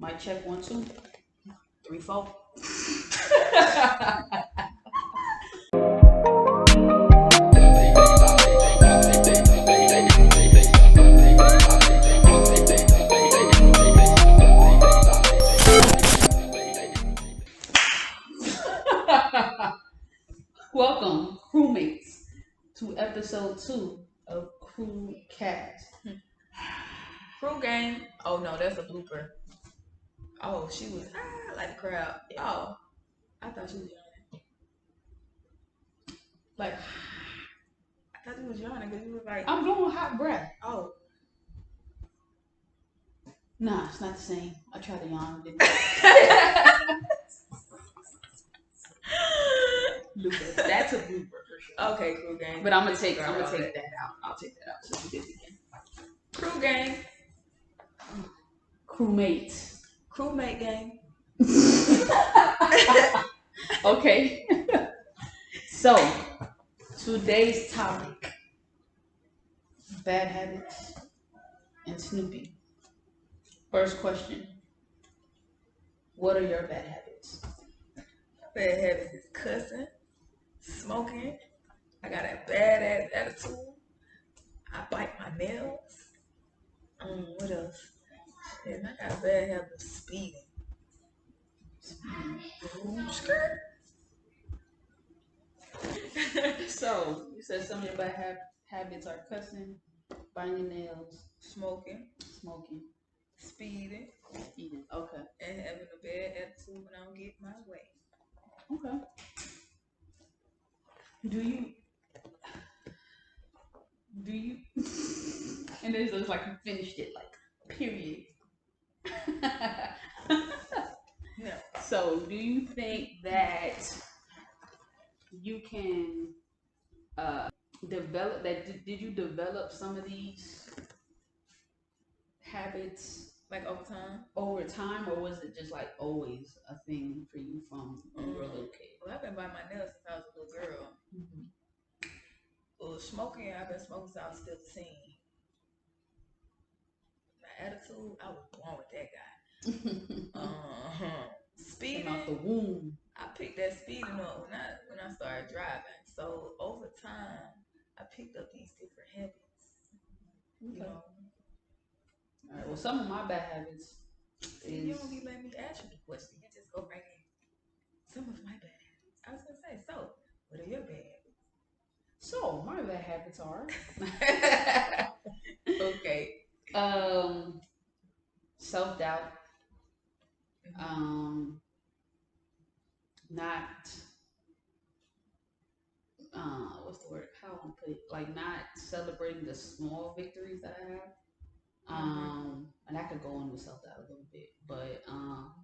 Mic check 1, 2, 3, 4. Welcome, crewmates, to episode 2 of CRUECAST. Crew gang. Oh no, that's a blooper. Oh, she was like the crowd. Oh, I thought she was yawning. Like I thought you was yawning because you was like, I'm blowing hot breath. oh. Nah, it's not the same. I tried to yawn. Blooper. That's a blooper for sure. Okay, crew gang. But I'm gonna take that out. I'll take that out so we do it again. Crew gang. Crewmates. Crewmate gang. Okay. So today's topic: bad habits and snooping. First question: what are your bad habits? Bad habits is cussing, smoking. I got a bad attitude. I bite my nails. What else? And I got a bad habit of speeding. Skirt. So you said some of your bad habits are cussing, biting your nails, smoking, speeding. Okay. And having a bad attitude when I don't get my way. Okay. Do you? And then it's like you finished it, like period. No. So, do you think that you can develop that? Did you develop some of these habits like over time, or was it just like always a thing for you from when you were a little kid? Well, I've been biting my nails since I was a little girl. Mm-hmm. Well, smoking, I've been smoking since I was 15. My attitude, I was born with that guy. Speeding out the womb. I picked that speeding up when I started driving. So over time, I picked up these different habits. Okay. You know. All right. Well, some of my bad habits. You don't be letting me ask you the question. You just go right in. Some of my bad habits. I was gonna say. So, what are your bad habits? So my bad habits are. Okay. Self-doubt. Not what's the word? How I put it? Like not celebrating the small victories that I have. And I could go on with self-doubt a little bit, but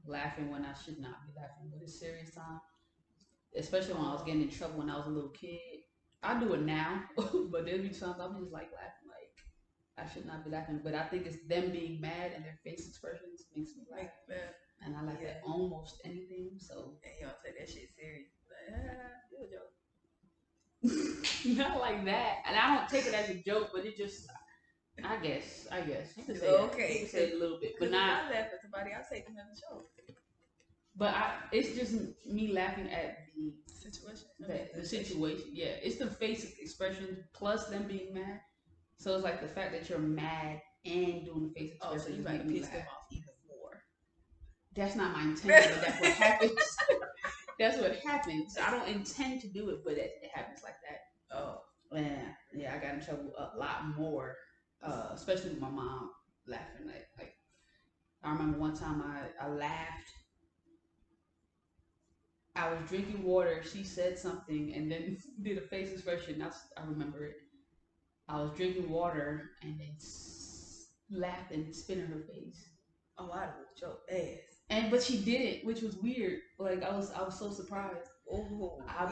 laughing when I should not be laughing. But it's serious time. Especially when I was getting in trouble when I was a little kid. I do it now, but there'll be times I'm just like laughing like I should not be laughing. But I think it's them being mad and their face expressions makes me laugh. And I like that almost anything. So and y'all take that shit serious. Like, joke. Not like that. And I don't take it as a joke, but it just I guess. You can say okay. You can say it a little bit. But not if I laugh at somebody, I'll take them as a joke. But it's just me laughing at the situation. The situation, yeah. It's the face expression plus them being mad. So it's like the fact that you're mad and doing the face expression. Oh, so you like to piss them off even more. That's not my intention, but that's what happens. That's what happens. I don't intend to do it, but it happens like that. Oh. Yeah, I got in trouble a lot more, especially with my mom laughing. Like I remember one time I laughed. I was drinking water. She said something and then did a face expression. I remember it. I was drinking water and then laughed and spit in her face. Oh, I would joke ass. But she didn't, which was weird. Like I was so surprised. Oh, I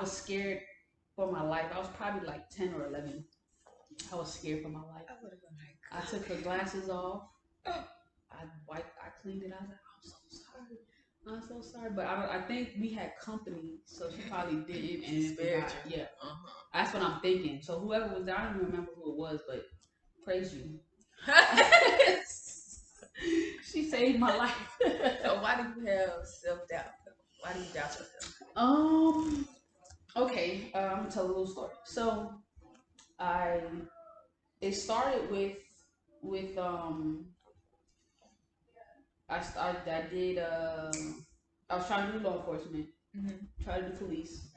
was scared for my life. I was probably like 10 or 11. I was scared for my life. I would have been like, I took her glasses off. I cleaned it. I was like, I'm so sorry, but I think we had company, so she probably didn't. And yeah, that's what I'm thinking. So whoever was there, I don't even remember who it was, but praise you. She said saved my life. So why do you have self-doubt? Why do you doubt yourself? Okay, I'm gonna tell a little story. So it started with I did I was trying to do law enforcement, try to do police.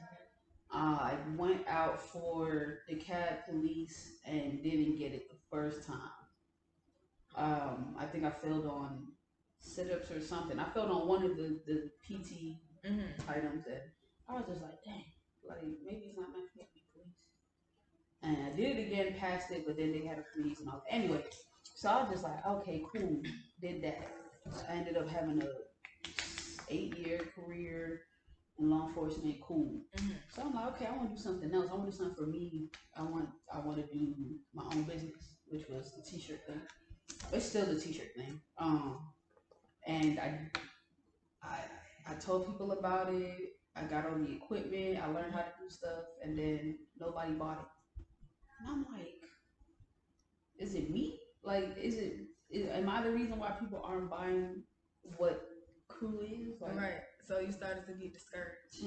I went out for the CAD police and didn't get it the first time. I think I failed on sit-ups or something. I failed on one of the PT items, and I was just like, dang, like maybe it's not meant for me to be police. And I did it again, passed it, but then they had a freeze and all. Anyway, so I was just like, okay, cool, did that. I ended up having a 8-year career in law enforcement, cool. So I'm like, okay, I want to do something else. I want to do something for me. I want to do my own business, which was the t-shirt thing. It's still the t-shirt thing. And I told people about it. I got all the equipment. I learned how to do stuff, and then nobody bought it. And I'm like, is it me? Like, am I the reason why people aren't buying what Crew is? Like, right. So you started to get discouraged.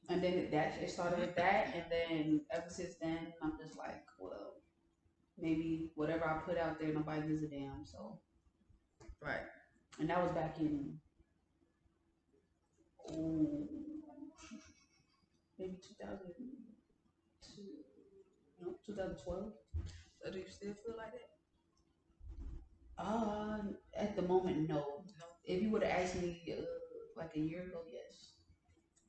And then it started with that, and then ever since then, I'm just like, well, maybe whatever I put out there, nobody gives a damn. So, right. And that was back in maybe 2002, no, 2012. So do you still feel like that? At the moment, no. If you would have asked me like a year ago, yes.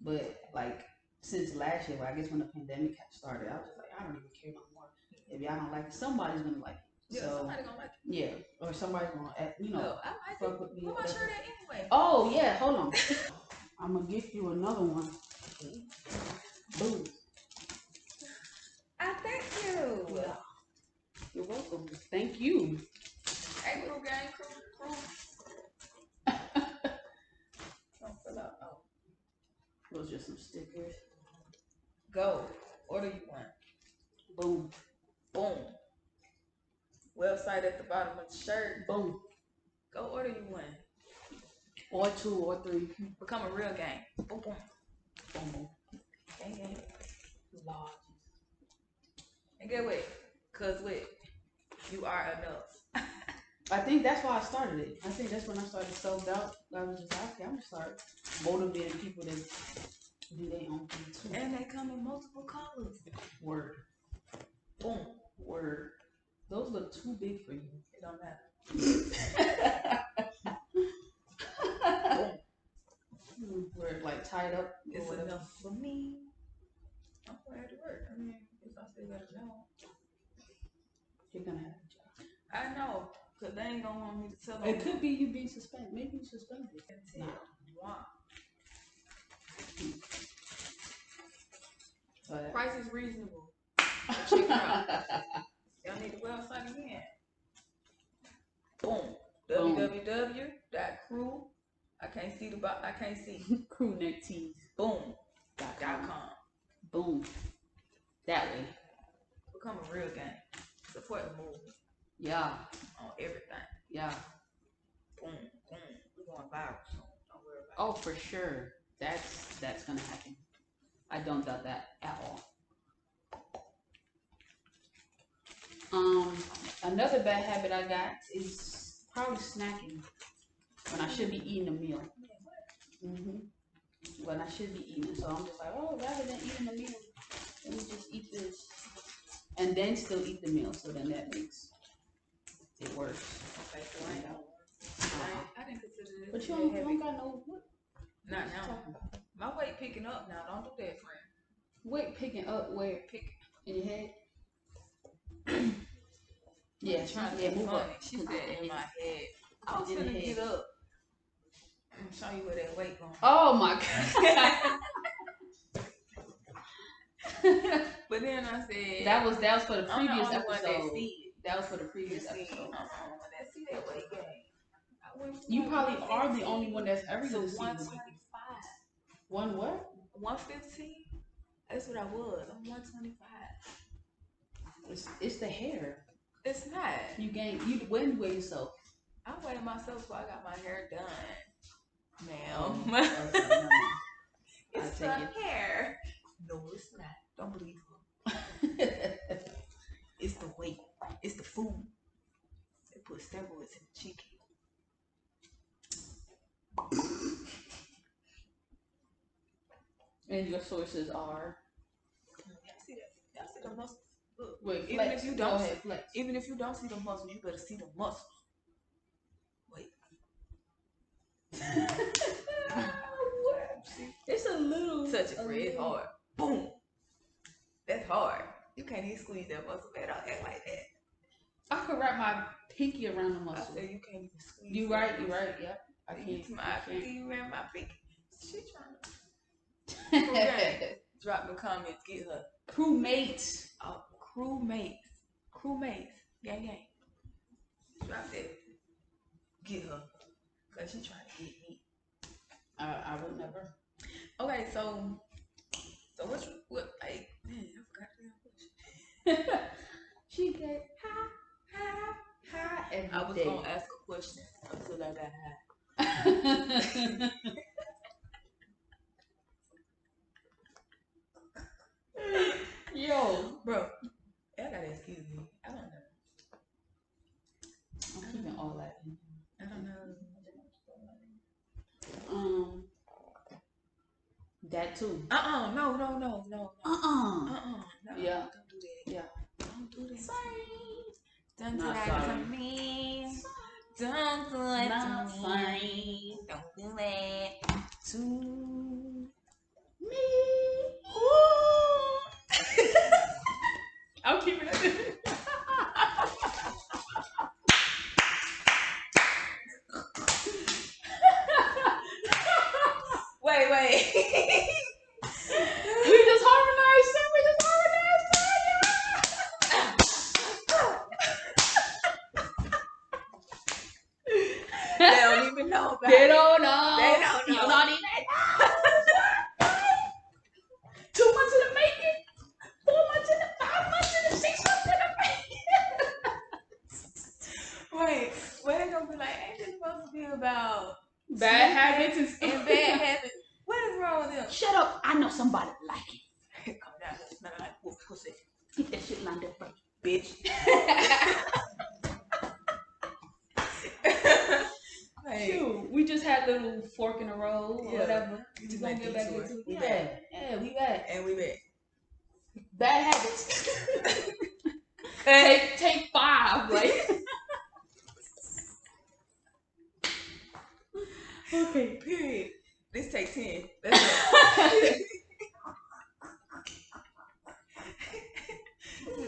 But like since last year, I guess when the pandemic started, I was just like, I don't even care no more. If y'all don't like it, somebody's gonna like it. Yeah, somebody's gonna like it. Yeah, or somebody's gonna, I like fuck it. With me. Put my shirt at anyway. Oh yeah, hold on. I'm gonna gift you another one. Boom. I thank you. Yeah. You're welcome. Thank you. Hey, crew gang, crew. Don't fill out. Oh. Those are just some stickers. Go. Order you one. Boom. Boom. Website at the bottom of the shirt. Boom. Go order you one. Or 2 or 3. Become a real gang. Boom, boom. Boom, boom. Gang. Large. And get what? Cause what? You are enough. I think that's why I started it. I think that's when I started self-doubt. I was just like, okay, I'm gonna start motivating people to do their own thing too. And they come in multiple colors. Word. Boom. Word. Those look too big for you. It don't matter. We're like tied up. It's enough for me. I'm glad to work. I mean, if I still got a job. You're gonna have a job. I know, cause they ain't gonna want me to tell them. It could be you being suspended. Maybe you suspended. Nah. Wow. Price is reasonable. Check it out. Y'all need the website again. Boom. www.crew. I can't see I can't see. Crewneck tees. Boom. .com. Boom. That way. Become a real gang. Support the movement. Yeah. On everything. Yeah. Boom. Boom. We're going viral soon. Don't worry about it. Oh, for sure. That's gonna happen. I don't doubt that at all. Another bad habit I got is probably snacking when I should be eating a meal. When I should be eating. So I'm just like, oh, rather than eating a meal, let me just eat this. And then still eat the meal. So then that makes it worse. Okay, so I didn't consider this. But you don't got no what? Not now. My weight picking up now. Don't do that, friend. Weight picking up where? Pick in your head? Yeah, trying to move up. She said in my head. I was gonna get up and show you where that weight going. Oh my god. But then I said that was for the previous episode. That was for the previous episode. Let's see that weight gain. You probably are the only one that's ever gonna see 125. One what? 115. That's what I was. I'm 125. It's the hair. It's not. When you weigh yourself? I weighed myself before I got my hair done. Ma'am. Okay, no. It's the hair. No, it's not. Don't believe her. It's the weight. It's the food. They put steroids in the chicken. And your sources are? Y'all see the muscles. Look, wait, even flex. if you don't, flex. Even if you don't see the muscles, you better see the muscles. Wait. It's a little. Such a friend. It's hard. Boom. That's hard. You can't even squeeze that muscle. Man, don't act like that. I could wrap my pinky around the muscle. I said you can't even squeeze. You right. Yep. I can't. You ran my pinky. She trying to. Okay. Drop the comments. Get her. Crewmates. Oh, crewmates. Gang. Drop that. Get her. Cause she trying to get me. I would never. Okay, so what like, man, I forgot the question. She get high every I was day. gonna ask a question until I got high. Yo, bro, I gotta excuse me. I don't know. I'm keeping all that in. I don't know. That too. No. Yeah. Don't do that. Yeah. Don't do that. Sorry. Don't do that to me. Don't do it to me. Don't do that to me. I'm keeping it. Wait. We just harmonized. They don't even know about They it. don't know. They don't know. You don't even know. 2 months in the making. 4 months in the 5 months in the 6 months in the making. Wait, they gonna be like, ain't this supposed to be about bad habits and bad habits? What is wrong with them? Shut up. I know somebody like it. Come down here. Smell like pussy. Get that shit lined up, right? Bitch. Shoot, we just had a little fork in the road or whatever. We gonna get back into it. We back. Yeah, we back. And we back. Bad habits. take 5, like. Okay. Period. This take 10.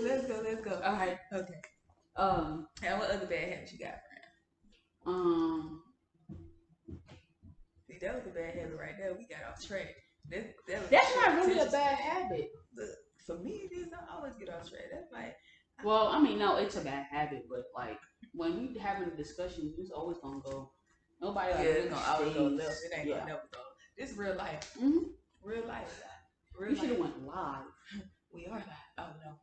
Let's go. Let's go. All right. Okay. And what other bad habits you got, friend? See, that was a bad habit right there. We got off track. That's not really a bad habit. Look, for me, it is. I always get off track. That's like. Well, I mean, no, it's a bad habit, but like when we having a discussion, it's always gonna go. Nobody like it's gonna always go left. It ain't gonna never go. This is real life. Mm-hmm. Real life. We should have went live. We are live. Oh no.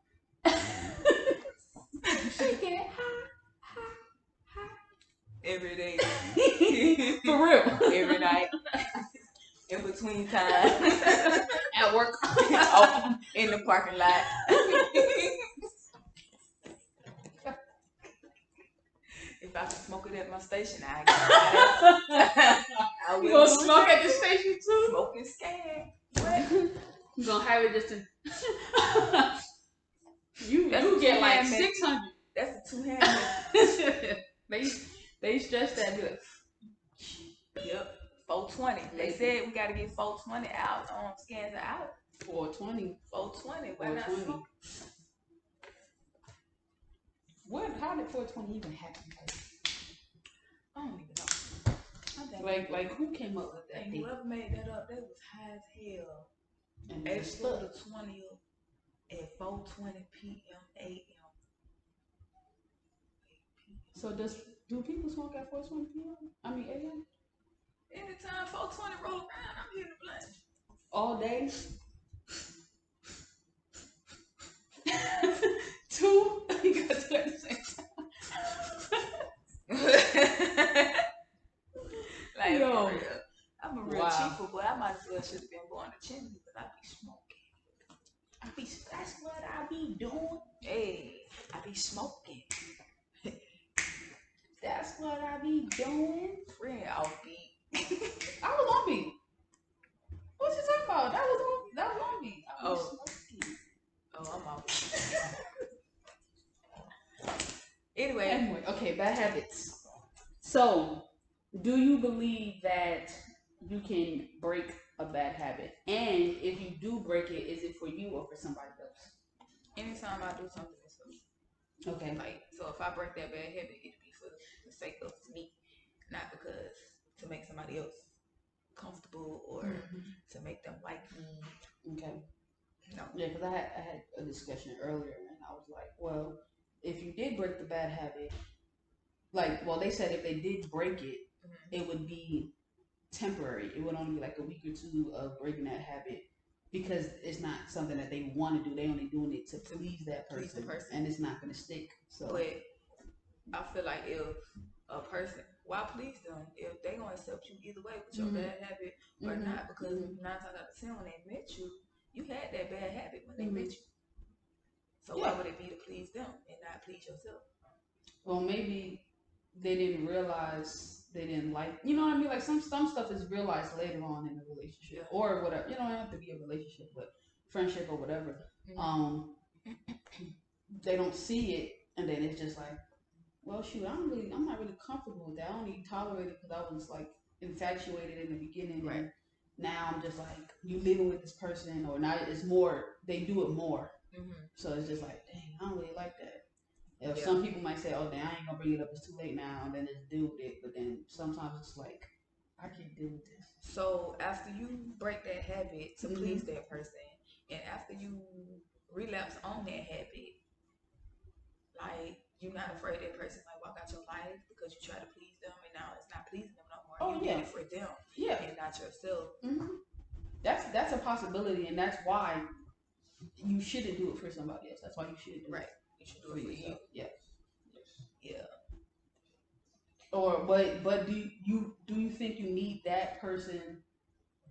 Every day. For real. Every night. In between time. At work. In the parking lot. If I can smoke it at my station, I will. You gonna smoke at the station too? Smoking scan. What? You gonna have it just to. You get like 600. That's a 2-hand. They stretch that good. Yep. 420. They said we gotta get 420 out on scans out. 420. 420. Why not smoke? How did 420 even happen? I don't even know. Like who came up with that? And whoever made that up, that was high as hell. And April the 20th at 4:20 p.m. a.m. So do people smoke at 4:20 p.m.? I mean a.m. Anytime 4:20 roll around, I'm here to play. All day. 2. You got to at the same time. real. I'm a real Wow. cheaper, but I might as well should have been born a chimney because I be smoking. That's what I be doing. Hey, I be smoking. That's what I be doing. Friend offbeat. I was on beat. What you talking about? That was on beat. I was smoking. Oh, I'm off. Anyway, okay, bad habits. So, do you believe that you can break a bad habit? And if you do break it, is it for you or for somebody else? Anytime I do something, it's for me. Okay. Like, so if I break that bad habit, it'd be for the sake of me, not because to make somebody else comfortable or to make them like me. Okay. No. Yeah, because I had a discussion earlier, and I was like, well, if you did break the bad habit, they said if they did break it, it would be temporary. It would only be like a week or two of breaking that habit because it's not something that they want to do. They only doing it to please that person, and it's not going to stick. So, but I feel like if a person, why please them? If they gonna accept you either way with your bad habit or not, because 9 times out of 10 when they met you, you had that bad habit when they met you. So why would it be to please them and not please yourself? Well, maybe they didn't realize they didn't like, you know what I mean? Like some stuff is realized later on in a relationship or whatever. You know, it doesn't have to be a relationship, but friendship or whatever. They don't see it, and then it's just like, well, shoot, I'm not really comfortable with that. I only tolerate it because I was like infatuated in the beginning, right? And now I'm just like, you living with this person, or now it's more. They do it more, so it's just like, dang, I don't really like that. Some people might say, oh, dang, I ain't gonna bring it up. It's too late now, and then just deal with it. But then sometimes it's like, I can't deal with this. So after you break that habit to please that person, and after you relapse on that habit, like you're not afraid that person might walk out your life because you try to please them, and now it's not pleasing them no more. Oh, you did it for them, and not yourself. That's a possibility, and that's why you shouldn't do it for somebody else. That's why you should do it. You should do it for yourself. Yeah. Or but do you think you need that person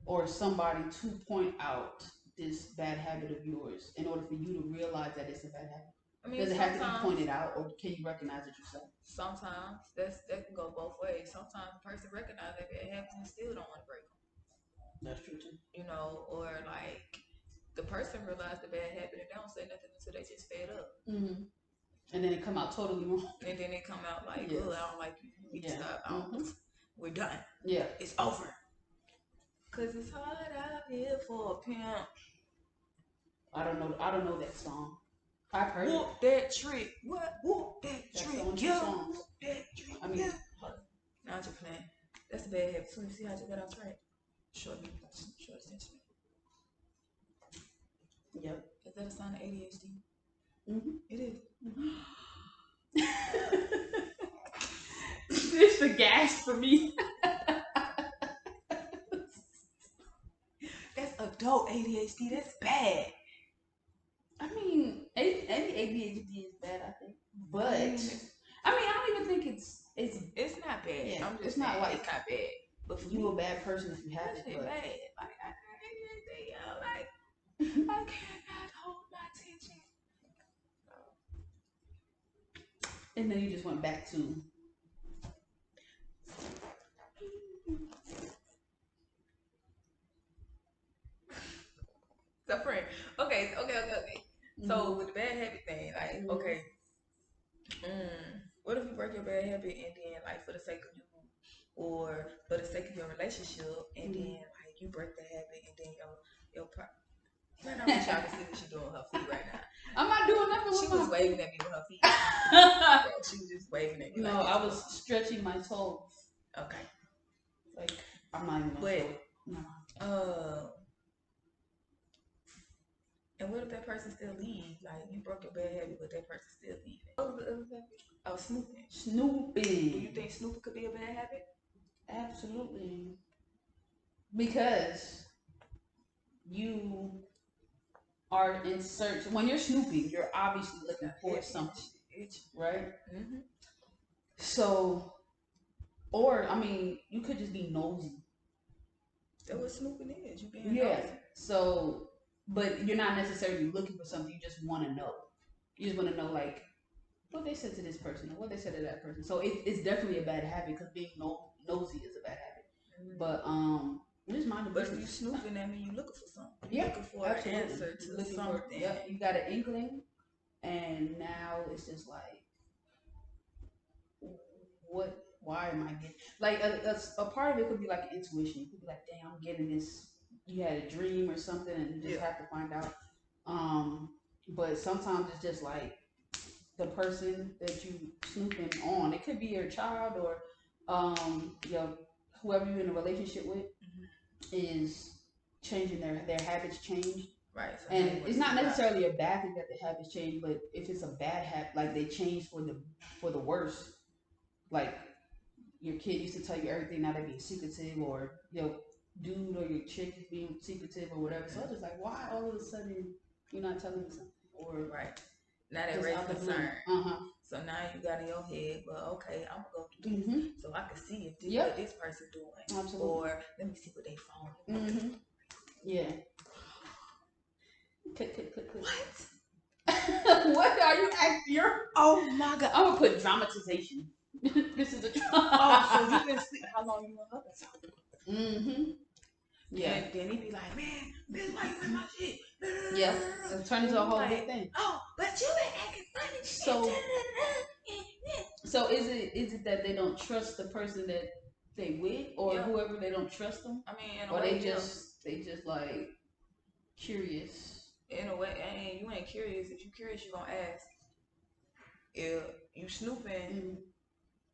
or somebody to point out this bad habit of yours in order for you to realize that it's a bad habit? I mean, does it have to be pointed out, or can you recognize it yourself? Sometimes that can go both ways. Sometimes the person recognizes that bad habit and still don't want to break them. That's true too. You know, or like the person realized the bad habit and they don't say nothing until they just fed up. And then it come out totally wrong. And then it come out like, oh, I don't like you. You need to stop. We're done. Yeah. It's over. Cause it's hard out here for a pimp. I don't know that song. I've heard Whoop that trick. What? Whoop that trick. That's the only songs. Whoop that trick. I mean, now you're playing. That's a bad habit. So you see how you got off track? Short attention. Yep. Is that a sign of ADHD? It is. It's the gas for me. That's adult ADHD. That's bad. I mean, any ADHD is bad, I think. But I mean, I don't even think it's not bad. Yeah, it's not like it's not bad. But for you a bad person if you have it. But bad. Like I got ADHD. Like I cannot hold my attention. And then you just went back to. So friend, okay. So with the bad habit thing, like, okay, what if you break your bad habit and then, like, for the sake of you or for the sake of your relationship, and then like you break the habit and then your partner. Man, I wish y'all could see what she's doing with her feet right now. I'm not doing nothing with She was waving at me with her feet. She was just waving at me. No, I was stretching my toes. Okay. Like, I'm not even gonna show it. No. And what if that person still leaves? Like, you broke your bad habit, but that person still leaving. What was the other habit? Oh, snooping. Snooping. Do you think snooping could be a bad habit? Absolutely. Because you are in search. When you're snooping, you're obviously looking for something, right? So Or I mean, you could just be nosy. That's what snooping is. You being Yeah. nosy. So, but you're not necessarily looking for something. You just want to know. You just want to know, like, what they said to this person or what they said to that person. So it's definitely a bad habit because being nosy is a bad habit. But just mind the But if you business. snooping, that means you looking for something. Yeah, Looking for absolutely. an answer to Looking something. for, yep, you got an inkling, and now it's just like, what? Why am I getting like a part of it could be like intuition. You could be like, damn, I'm getting this. You had a dream or something, and you just have to find out. But sometimes it's just like the person that you snooping on. It could be your child or whoever you're in a relationship with is changing their habits change. Right. So and it's not necessarily a bad thing that the habits change, but if it's a bad habit, like they change for the worse, like your kid used to tell you everything, now they're being secretive, or your dude or your chick is being secretive or whatever. So it's just like, why all of a sudden you're not telling me something? Or right. Now they raise concern. So now you got in your head, well, okay, I'm gonna go do this so I can see if what this person doing. Absolutely. Or let me see what they phone. Yeah. What? What are you acting? Oh my god! I'm gonna put dramatization. This is a oh, so you been sleep? How long you been up? Yeah. Then he be like, man, bitch, why you in my shit? Yeah. It turns into a whole big thing. Oh, but you been acting funny. So is it that they don't trust the person that they with, or whoever they don't trust them? I mean, in a or way, they just like curious. In a way, and you ain't curious. If you curious, you gonna ask. If you snooping,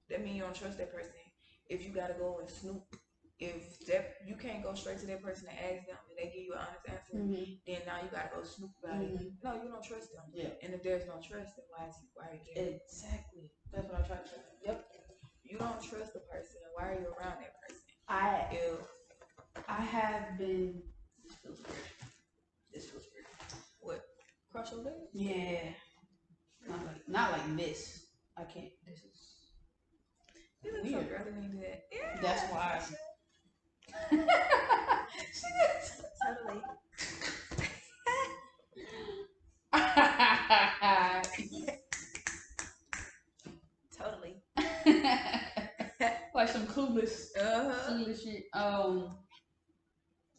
that means you don't trust that person. If you gotta go and snoop, if that you can't go straight to that person and ask them and they give you an honest answer, then now you gotta go snoop about it. No, you don't trust them. Yeah. And if there's no trust, then why are you there? Exactly. That's what I try to say. Yep. You don't trust the person, and why are you around that person? I have been. This feels weird. What? Cross your legs? Yeah. Not like this. I can't. This is. You look so girly when you do that. Yeah. That's why. Totally. Totally. Like some clueless shit.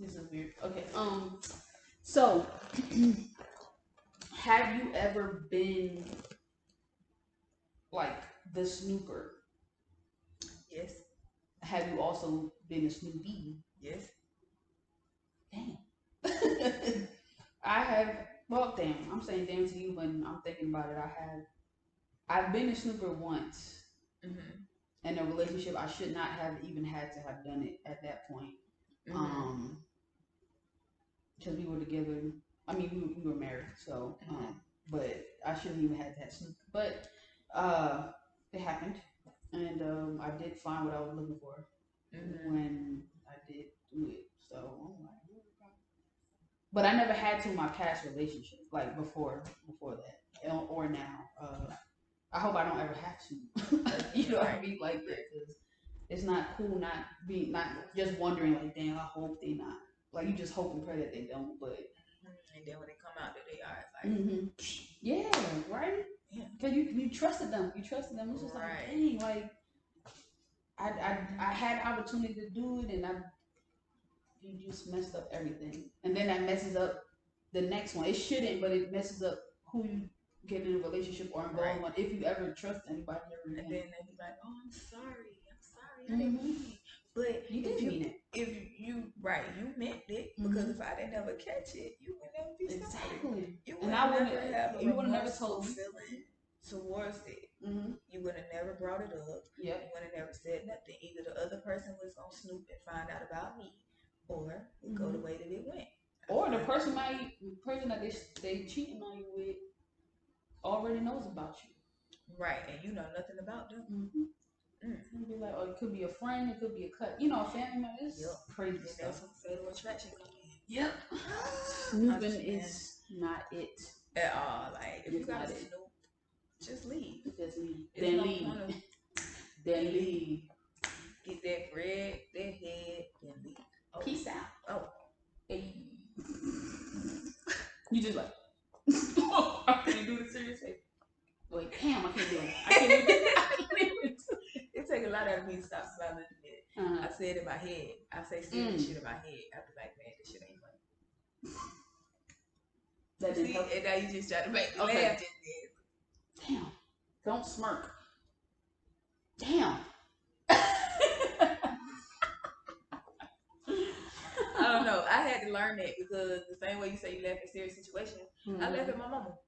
This is weird. Okay. So have you ever been like the snooper? Yes. Have you also been a snoopy? Yes. Damn. I have. Well, damn. I'm saying damn to you when I'm thinking about it. I've been a snooper once. In a relationship, I should not have even had to have done it at that point. Because we were together. I mean, we were married, so. But I shouldn't even have that snoop. But it happened, and I did find what I was looking for when I did do it. So I'm like, but I never had to in my past relationship, like before that, or now. I hope I don't ever have to. You know what I mean? Like that, because it's not cool not just wondering like, damn, I hope they not. Like you just hope and pray that they don't, but. And then when they come out, that they are, it's like. Yeah, right. Yeah. Cause you trusted them. You trusted them. It's just like, dang, like I had opportunity to do it, and you just messed up everything, and then that messes up the next one. It shouldn't, but it messes up who you get in a relationship or involved with, if you ever trust anybody ever again. And then they be like, oh, I'm sorry, I didn't mean it. But you did mean it. If you meant it, because if I didn't ever catch it, you would never be sorry. Exactly. You would never have a remorseful feeling towards it. You would have never brought it up. Yep. You would have never said nothing. Either the other person was gonna snoop and find out about me, or it go the way that it went. Or the person that they cheating on you with already knows about you. Right, and you know nothing about them. It'd be like, oh, it could be a friend, it could be a cut, a family member. It's crazy stuff. That's when fatal attraction comes in. Yep. Snooping is not it at all. Like if you gotta snoop, just leave. Just leave. Then leave. Then leave. get that bread, that head, and leave. Oh. Peace out. Oh. Hey. You just like, I can't do the serious face. Wait, damn, I can't do it. I can't do it. It take a lot out of me to stop smiling at it. I say it in my head. I say serious shit in my head. I be like, man, this shit ain't funny. That didn't help. And now you just try to make me laugh just then. Damn. Don't smirk. Damn. I don't know. I had to learn that because the same way you say you laugh at serious situations, I laugh at my mama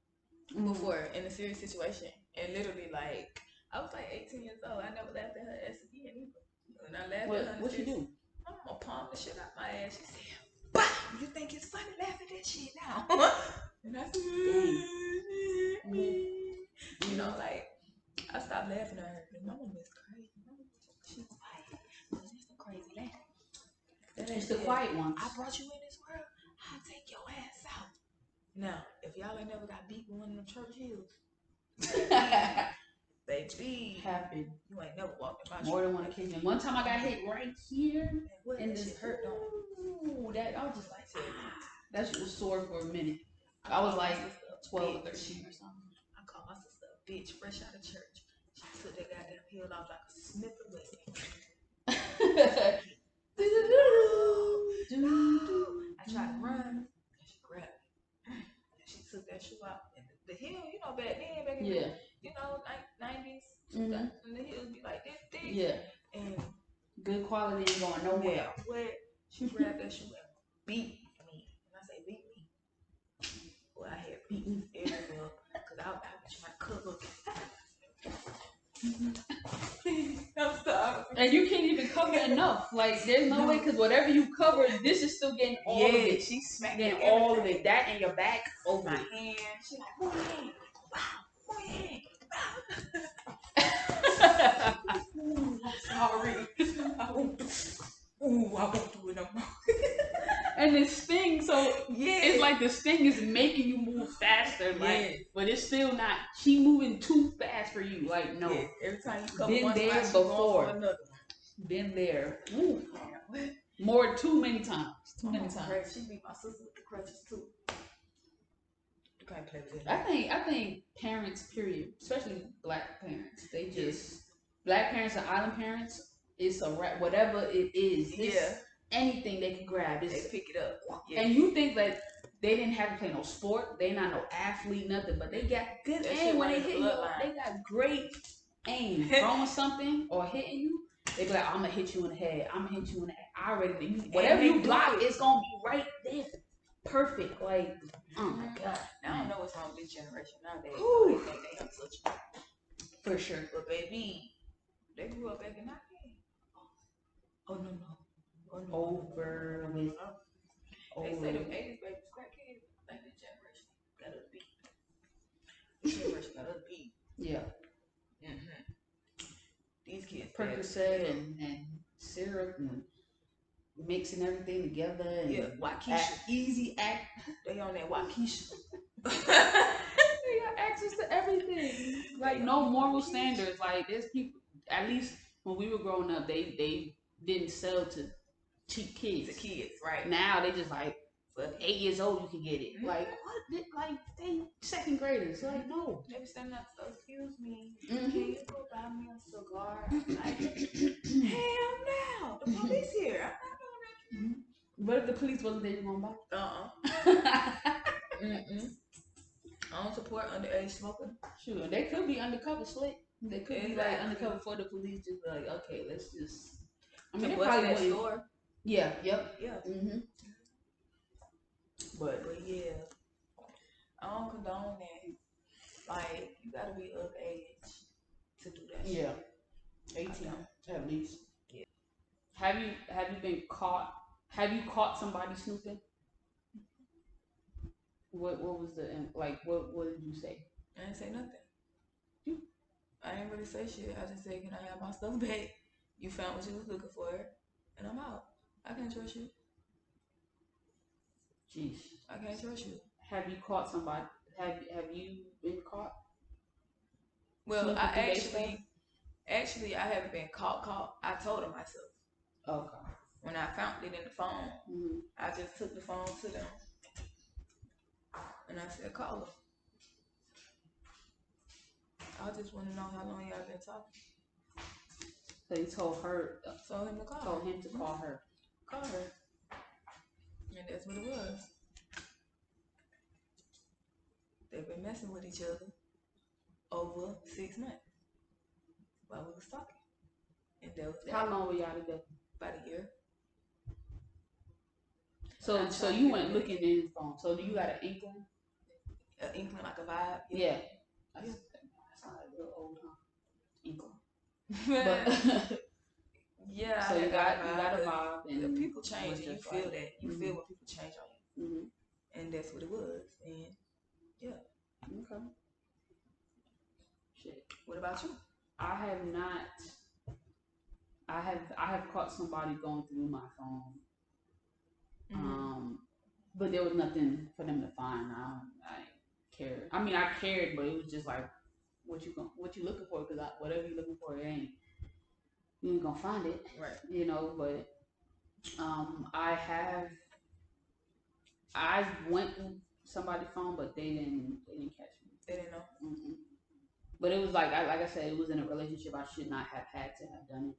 before in a serious situation. And literally, like, I was like 18 years old. I never laughed at her ass again either. And I laughed at her. What she do? I'm gonna palm the shit out my ass. She said, "Wow, you think it's funny laughing at that shit now?" And I said, you know, like, I stopped laughing at her. And my mom is crazy. She's quiet. It's the crazy laughing. It's the quiet ones. I brought you in this world. I'll take your ass out. Now, if y'all ain't never got beat with one of them church heels, baby, happened. You ain't never walked in my more than one occasion. One time I got hit right here, and this hurt. Ooh, that I was just like, that shit was sore for a minute. I was like 12 or 13 or something. I called my sister a bitch fresh out of church. She took that goddamn heel off like a Smith & Wesson. I tried to run, and she grabbed me. And she took that shoe out. And the heel, you know, back in the, you know, 90s, and the heels be like this thick. Yeah. And good quality ain't going nowhere. What? She grabbed that shoe and beat me. And I say, beat me. Well, I had beat everywhere because I was trying to cover. I'm sorry. And you can't even cover enough. Like, there's no way, because whatever you cover, this is still getting all of it. She's smacking getting all of it. That and your back over my it. hand. She's like, move your hand. Wow, move your hand. Ooh, I'm sorry. Ooh, I won't do it no more. And the sting, so it's like the sting is making you move faster, like, but it's still not. She moving too fast for you, like no. Every time you come been there before, been there. Ooh. More too many times. Too many times. She beat my sister with the crutches too. You can't play with it. I think parents, period, especially black parents, they just black parents and island parents. It's a whatever it is. Anything they can grab, they pick it up. And you think that they didn't have to play no sport, they not no athlete, nothing, but they got good aim when they hit you. They got great aim. Throwing something or hitting you, they be like, I'm gonna hit you in the head. I'm gonna hit you in the head. I already know. Whatever you block, it's gonna be right there. Perfect. Like, oh my god. Now I don't know what's wrong with this generation nowadays. They think they untouchable. For sure. But baby, they grew up back in 90s. Oh no. Over with. They say them 80s babies crackheads. I think this generation got us beat. This generation got us beat. Yeah. These kids. Percocet and syrup and mixing everything together. And Waukesha. Easy act. They on that Waukesha. They got access to everything. Like, no moral standards. Like, there's people, at least when we were growing up, they didn't sell to cheap kids. To kids, right. Now they just like, for 8 years old you can get it. Like, what? Like, they second graders. Like, no. They be standing up, so excuse me, can you go buy me a cigar? I'm like, hell no, the police here. I'm not doing that. What if the police wasn't there, you gonna buy? I don't support underage smoking. Sure, they could be undercover slick. They could be like undercover for the police, just be like, okay, let's just. I mean, they probably that store. Yeah. Yep. Yeah. But yeah, I don't condone that. Like, you gotta be of age to do that. Yeah. 18 at least. Yeah. Have you been caught? Have you caught somebody snooping? What was the like? What did you say? I didn't say nothing. I didn't really say shit. I just said, can I have my stuff back? You found what you was looking for, and I'm out. I can't trust you. Jeez. I can't trust you. Have you caught somebody? Have you been caught? Well, I actually Actually, I haven't been caught. I told them myself. Okay. When I found it in the phone, I just took the phone to them and I said, call her. I just want to know how long y'all been talking. So you told her. Told him to call. Told him to call her. Call her. And that's what it was. They've been messing with each other over 6 months while we was talking. And that was that. How long were y'all together? About a year. So you went looking in his phone. So do you got an inkling? An inkling, like a vibe? Yeah. That's not a little old, huh? Inkling. But yeah. So you got a vibe, and people change, and you feel like, that. You feel when people change on you, and that's what it was. And yeah. Okay. Shit. What about you? I have not. I have caught somebody going through my phone. But there was nothing for them to find. I cared. I mean, I cared, but it was just like, what you looking for? Because whatever you looking for, you ain't gonna find it. Right. You know, but I went through somebody's phone, but they didn't catch me. They didn't know. But it was like I said, it was in a relationship I should not have had to have done it.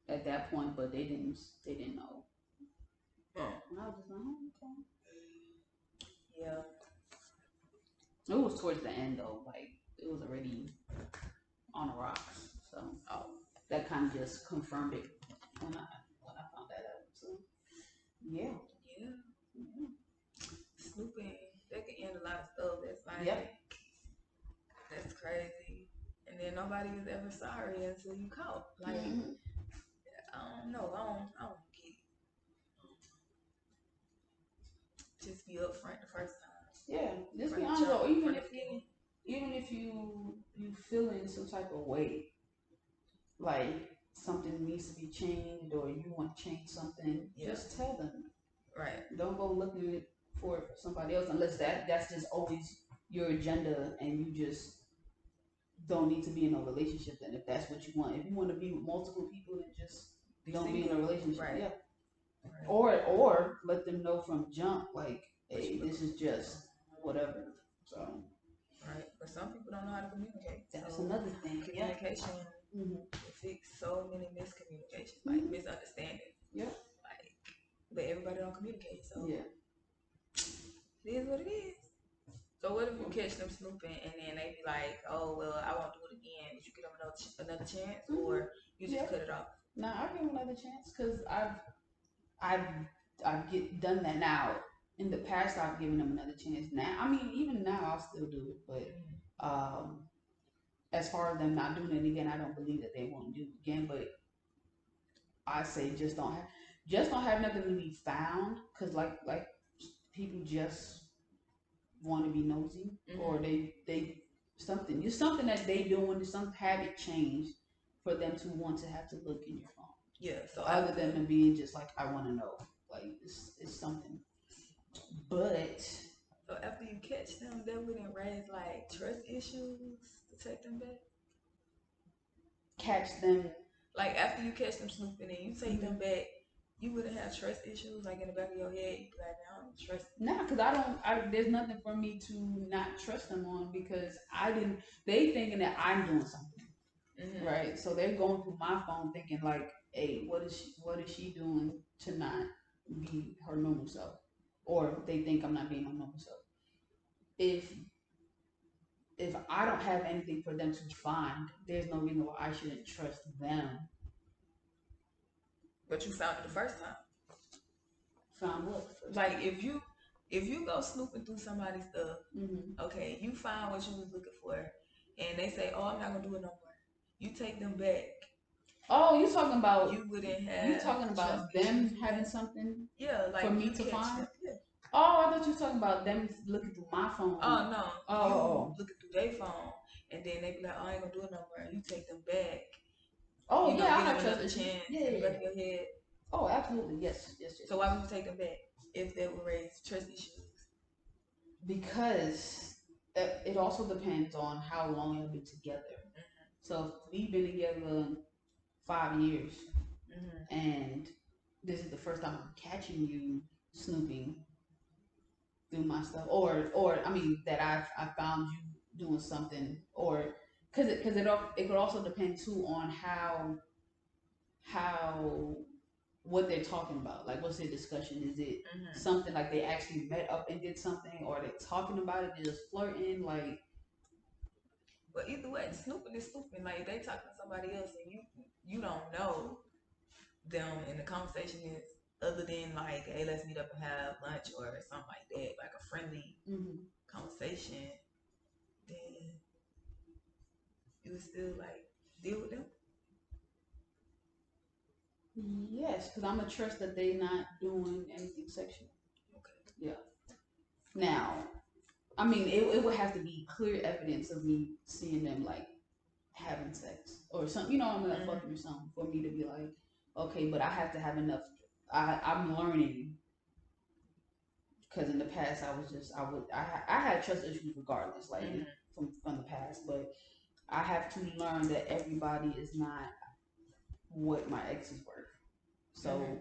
At that point, but they didn't know. And I was just like, oh, okay. Yeah. It was towards the end though, like it was already on the rocks. So that kind of just confirmed it when I found that out. So yeah. Snooping, that can end a lot of stuff. That's like, that's crazy. And then nobody is ever sorry until you caught. Like, I don't know. I don't get it. Just be upfront the first time. Yeah, just be honest. Though, even if you feeling some type of way, like something needs to be changed or you want to change something, just tell them. Right. Don't go looking for somebody else unless that's just always your agenda and you just don't need to be in a relationship. Then if that's what you want, if you want to be with multiple people, then just don't be in a relationship. Right. Yeah. Right. Or let them know from jump, like, hey, this is just whatever. So. Right. But some people don't know how to communicate. That's another thing. Communication fix so many miscommunications, like misunderstanding. Yeah. Like, but everybody don't communicate. So yeah. It is what it is. So what if you catch them snooping and then they be like, oh well, I won't do it again. Would you give them another chance, or you just cut it off? No, I'll give them another chance because I've done that now. In the past, I've given them another chance. Now, I mean, even now, I'll still do it. But as far as them not doing it again, I don't believe that they won't do it again. But I say just don't have nothing to be found because like people just want to be nosy or they something that they doing, some habit change for them to want to have to look in your phone. Yeah. So other than them being just like, I want to know, like it's something. But so after you catch them, that wouldn't raise like trust issues to take them back. Catch them like after you catch them snooping and you take them back. You wouldn't have trust issues like in the back of your head. You'd be like, I don't trust them. Nah, because there's nothing for me to not trust them on because they thinking that I'm doing something. Right? So they're going through my phone thinking like, hey, what is she doing to not be her normal self? Or they think I'm not being my normal self. If I don't have anything for them to find, there's no reason why I shouldn't trust them. But you found it the first time. Found what? Like if you go snooping through somebody's stuff, okay, you find what you was looking for, and they say, "Oh, I'm not gonna do it no more." You take them back. Oh, you talking about you wouldn't have? You talking about them having something? Yeah, like for me to find. Them. Yeah. Oh, I thought you were talking about them looking through my phone. Oh no, you looking through their phone, and then they be like, "Oh, I ain't gonna do it no more." You take them back. Oh you yeah, I have another chance. Yeah, in the back of your head. Oh, absolutely, yes. So why would you take them back if that would raise trust issues? Because it also depends on how long you've been together. So we've been together 5 years, Mm-hmm. and this is the first time I'm catching you snooping through my stuff, or I mean that I found you doing something, or because it could also depend too on how what they're talking about. Like, what's their discussion? Is it something like they actually met up and did something, or are they talking about it, they're just flirting? Like, but either way, snooping is snooping. Like, they talking to somebody else and you don't know them, and the conversation is other than like, hey, let's meet up and have lunch or something like that, like a friendly conversation, then you would still like deal with them. yes, because I'm gonna trust that they not doing anything sexual. Okay. Yeah. Now, I mean, it would have to be clear evidence of me seeing them like having sex or something. You know, I'm like fucking or something for me to be like, okay, but I have to have enough. I'm learning because in the past I had trust issues regardless, like from the past, but I have to learn that everybody is not what my exes were. So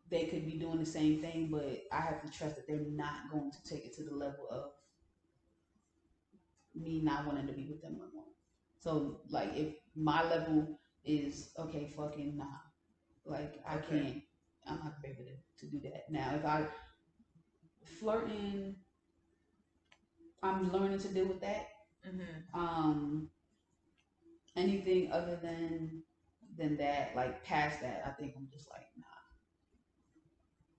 they could be doing the same thing, but I have to trust that they're not going to take it to the level of me not wanting to be with them no more. So like if my level is okay, fucking nah, like I can't, I'm not gonna be able to do that. Now if I flirting, I'm learning to deal with that. Anything other than that, like past that, I think I'm just like nah.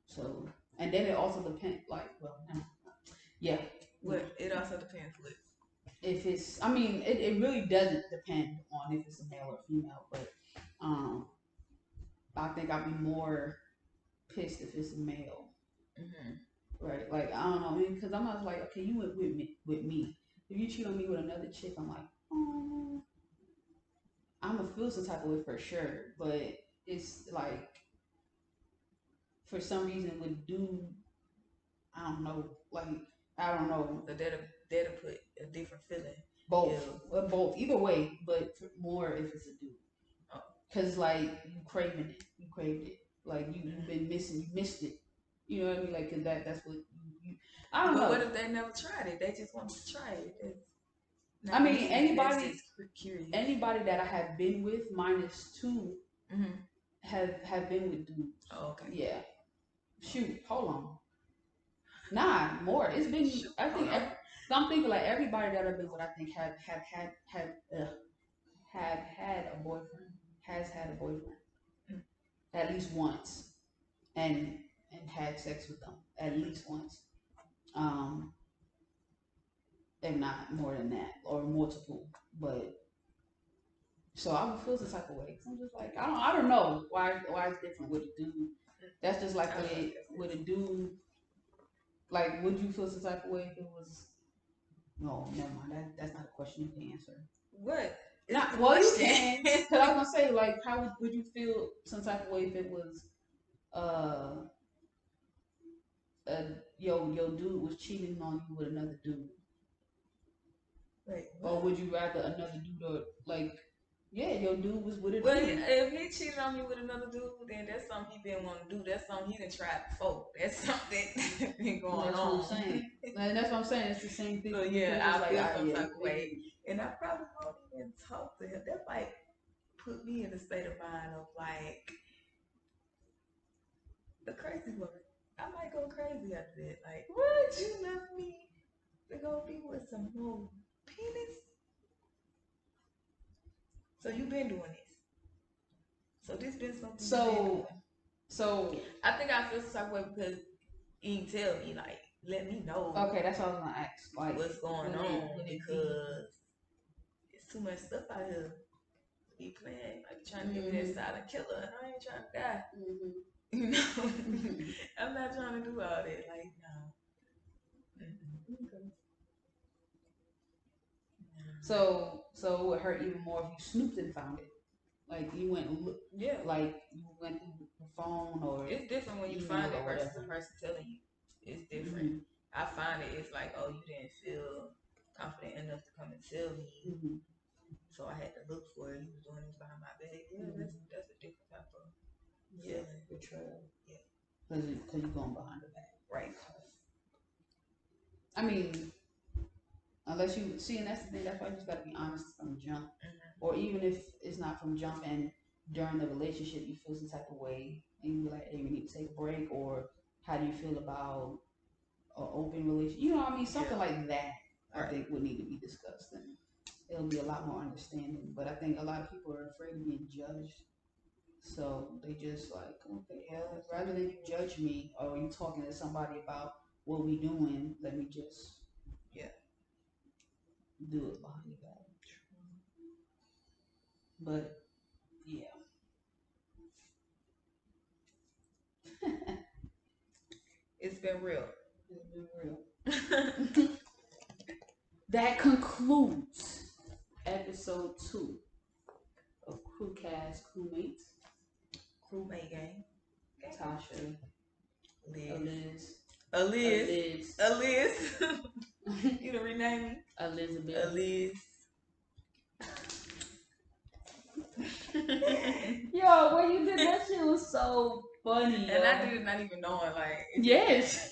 So and then it also depends, like well, yeah. What it also depends with. If it's, I mean, it really doesn't depend on if it's a male or female, but um, I think I'd be more pissed if it's a male, right? Like I don't know, I mean, because I'm not like, okay, you went with me. If you cheat on me with another chick, I'm like, oh, I'm gonna feel some type of way for sure, but it's like for some reason with dude, I don't know, like I don't know. So that'll put a different feeling. Both, both, either way, but more if it's a dude. Cause like you craving it, you craved it. Like you've been missing, you missed it. You know what I mean? Like, cause that's what you I don't know. But what if they never tried it? They just wanted to try it. I mean, anybody that I have been with, minus two, have been with dudes. Oh, okay. Yeah. Shoot, hold on. Nah, more. It's been. I think. I'm thinking like everybody that I've been with, I think have had a boyfriend, has had a boyfriend at least once, and had sex with them at least once, if not more than that or multiple. But so I would feel some type of way. I'm just like I don't know why it's different with a dude. That's just like with a dude. Like, would you feel some type of way if it was? No, never mind. That's not a question you can answer. What? Not well, you can. Because I was gonna say, like, how would you feel some type of way if it was, uh, your dude was cheating on you with another dude? Wait, or would you rather another dude or like, yeah, your dude was with a well, dude? if he cheated on me with another dude, then that's something he been wanting to do. That's something he done tried before. That's something been going that's on. What I'm saying. And that's what I'm saying. It's the same thing. So yeah, I feel some type of way, and I probably won't even talk to him. That might put me in a state of mind of like the crazy woman. I might go crazy after that. Like, what? You left me to go be with some more penis? So you been doing this? So this been something? So I think I feel some type of way because he didn't tell me, like, let me know. Okay, that's what I was gonna ask. Like, what's going on because it's too much stuff out here. Be playing like trying to get me that silent killer, and I ain't trying to die. You know, I'm not trying to do all that. Like, no. So it would hurt even more if you snooped and found it. Like you went and looked. Yeah. Like you went through the phone or. It's different when you find it versus the person telling you. It's different. I find it's like, oh, you didn't feel confident enough to come and tell me. So I had to look for it. He was doing this behind my back. Yeah, that's a different type of feeling. Betrayal. Yeah. Because you're going behind the back. Right. I mean, unless you see, and that's the thing. That's why you just gotta be honest from jump, or even if it's not from jump, and during the relationship you feel some type of way, and you be like, "Hey, we need to take a break," or how do you feel about an open relationship? You know what I mean? Something like that. I think would need to be discussed, and it'll be a lot more understanding. But I think a lot of people are afraid of being judged, so they just like, okay, yeah, rather than you judge me or you talking to somebody about what we doing, let me just do it behind your back. But yeah. It's been real. It's been real. That concludes episode 2 of CRUECAST Crewmates. Crewmate gang. Tasha, Liz. Aliz. You done rename me? Elizabeth. Aliz. Yo, when you did that shit was so funny. And I did it not even knowing, like. Yes.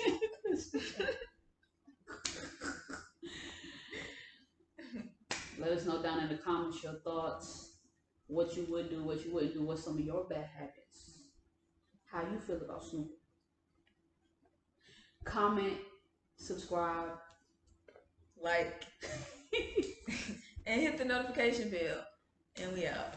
Let us know down in the comments your thoughts, what you would do, what you wouldn't do, what's some of your bad habits, how you feel about Snooping. Comment, subscribe, like, and hit the notification bell. And we out.